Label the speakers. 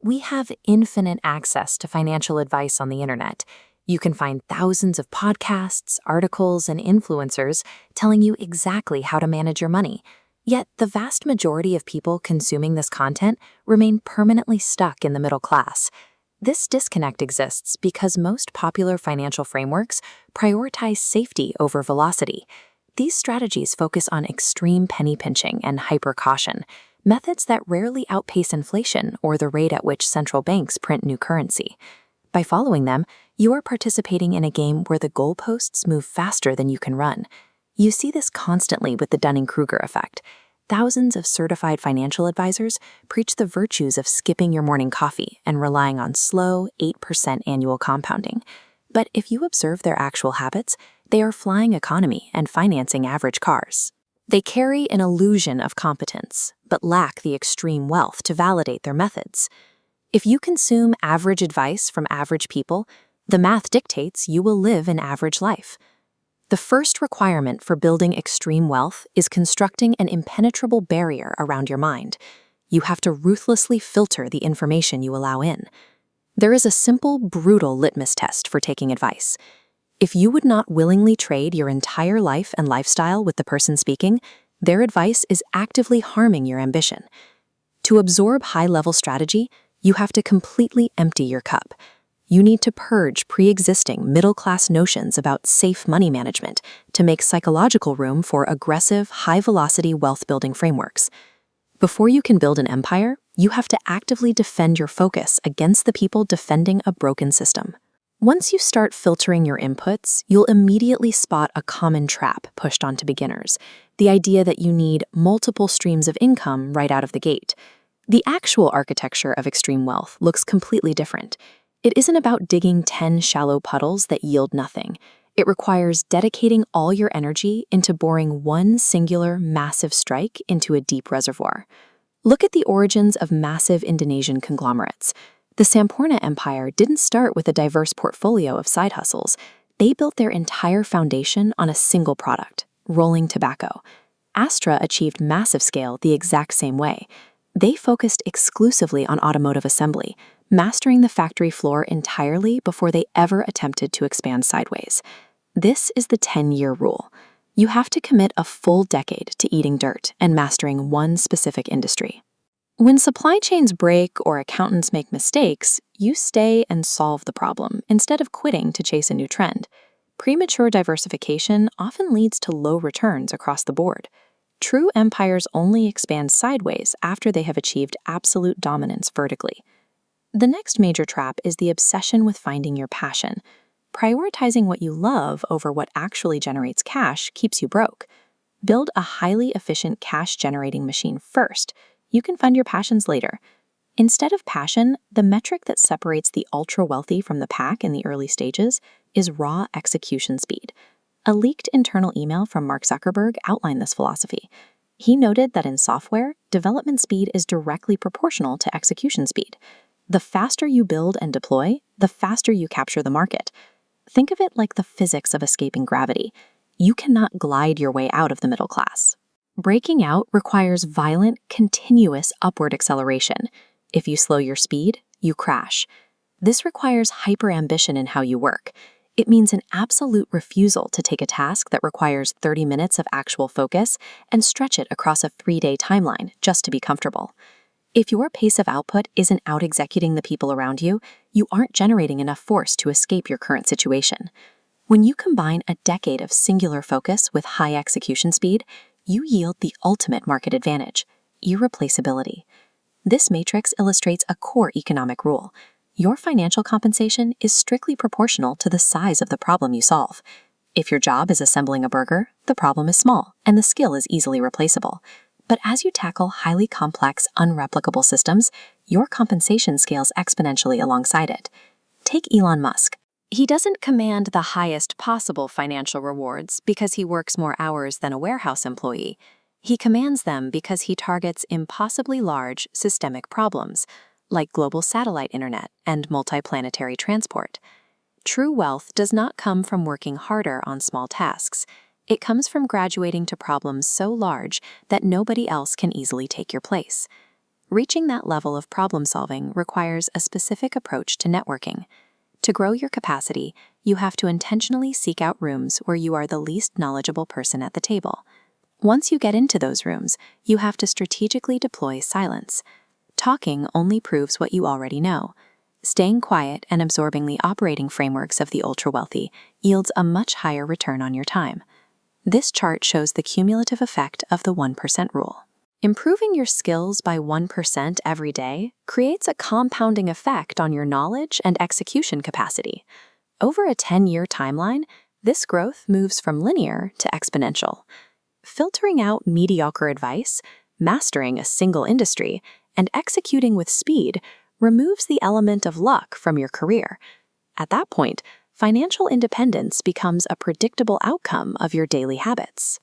Speaker 1: We have infinite access to financial advice on the internet. You can find thousands of podcasts, articles, and influencers telling you exactly how to manage your money. Yet the vast majority of people consuming this content remain permanently stuck in the middle class. This disconnect exists because most popular financial frameworks prioritize safety over velocity. These strategies focus on extreme penny pinching and hyper-caution, methods that rarely outpace inflation or the rate at which central banks print new currency. By following them, you are participating in a game where the goalposts move faster than you can run. You see this constantly with the Dunning-Kruger effect. Thousands of certified financial advisors preach the virtues of skipping your morning coffee and relying on slow 8% annual compounding. But if you observe their actual habits, they are flying economy and financing average cars. They carry an illusion of competence, but lack the extreme wealth to validate their methods. If you consume average advice from average people, the math dictates you will live an average life. The first requirement for building extreme wealth is constructing an impenetrable barrier around your mind. You have to ruthlessly filter the information you allow in. There is a simple, brutal litmus test for taking advice. If you would not willingly trade your entire life and lifestyle with the person speaking, their advice is actively harming your ambition. To absorb high-level strategy, you have to completely empty your cup. You need to purge pre-existing middle-class notions about safe money management to make psychological room for aggressive, high-velocity wealth-building frameworks. Before you can build an empire, you have to actively defend your focus against the people defending a broken system. Once you start filtering your inputs, you'll immediately spot a common trap pushed onto beginners, the idea that you need multiple streams of income right out of the gate. The actual architecture of extreme wealth looks completely different. It isn't about digging 10 shallow puddles that yield nothing. It requires dedicating all your energy into boring one singular, massive strike into a deep reservoir. Look at the origins of massive Indonesian conglomerates. The Samporna Empire didn't start with a diverse portfolio of side hustles. They built their entire foundation on a single product, rolling tobacco. Astra achieved massive scale the exact same way. They focused exclusively on automotive assembly, mastering the factory floor entirely before they ever attempted to expand sideways. This is the 10-year rule. You have to commit a full decade to eating dirt and mastering one specific industry. When supply chains break or accountants make mistakes, you stay and solve the problem instead of quitting to chase a new trend. Premature diversification often leads to low returns across the board. True empires only expand sideways after they have achieved absolute dominance vertically. The next major trap is the obsession with finding your passion. Prioritizing what you love over what actually generates cash keeps you broke. Build a highly efficient cash-generating machine first. You can fund your passions later. Instead of passion, the metric that separates the ultra-wealthy from the pack in the early stages is raw execution speed. A leaked internal email from Mark Zuckerberg outlined this philosophy. He noted that in software, development speed is directly proportional to execution speed. The faster you build and deploy, the faster you capture the market. Think of it like the physics of escaping gravity. You cannot glide your way out of the middle class. Breaking out requires violent, continuous upward acceleration. If you slow your speed, you crash. This requires hyper-ambition in how you work. It means an absolute refusal to take a task that requires 30 minutes of actual focus and stretch it across a 3-day timeline just to be comfortable. If your pace of output isn't out-executing the people around you, you aren't generating enough force to escape your current situation. When you combine a decade of singular focus with high execution speed, you yield the ultimate market advantage, irreplaceability. This matrix illustrates a core economic rule. Your financial compensation is strictly proportional to the size of the problem you solve. If your job is assembling a burger, the problem is small, and the skill is easily replaceable. But as you tackle highly complex, unreplicable systems, your compensation scales exponentially alongside it. Take Elon Musk. He doesn't command the highest possible financial rewards because he works more hours than a warehouse employee. He commands them because he targets impossibly large, systemic problems, like global satellite internet and multiplanetary transport. True wealth does not come from working harder on small tasks. It comes from graduating to problems so large that nobody else can easily take your place. Reaching that level of problem solving requires a specific approach to networking. To grow your capacity, you have to intentionally seek out rooms where you are the least knowledgeable person at the table. Once you get into those rooms, you have to strategically deploy silence. Talking only proves what you already know. Staying quiet and absorbing the operating frameworks of the ultra-wealthy yields a much higher return on your time. This chart shows the cumulative effect of the 1% rule. Improving your skills by 1% every day creates a compounding effect on your knowledge and execution capacity. Over a 10-year timeline, this growth moves from linear to exponential. Filtering out mediocre advice, mastering a single industry, and executing with speed removes the element of luck from your career. At that point, financial independence becomes a predictable outcome of your daily habits.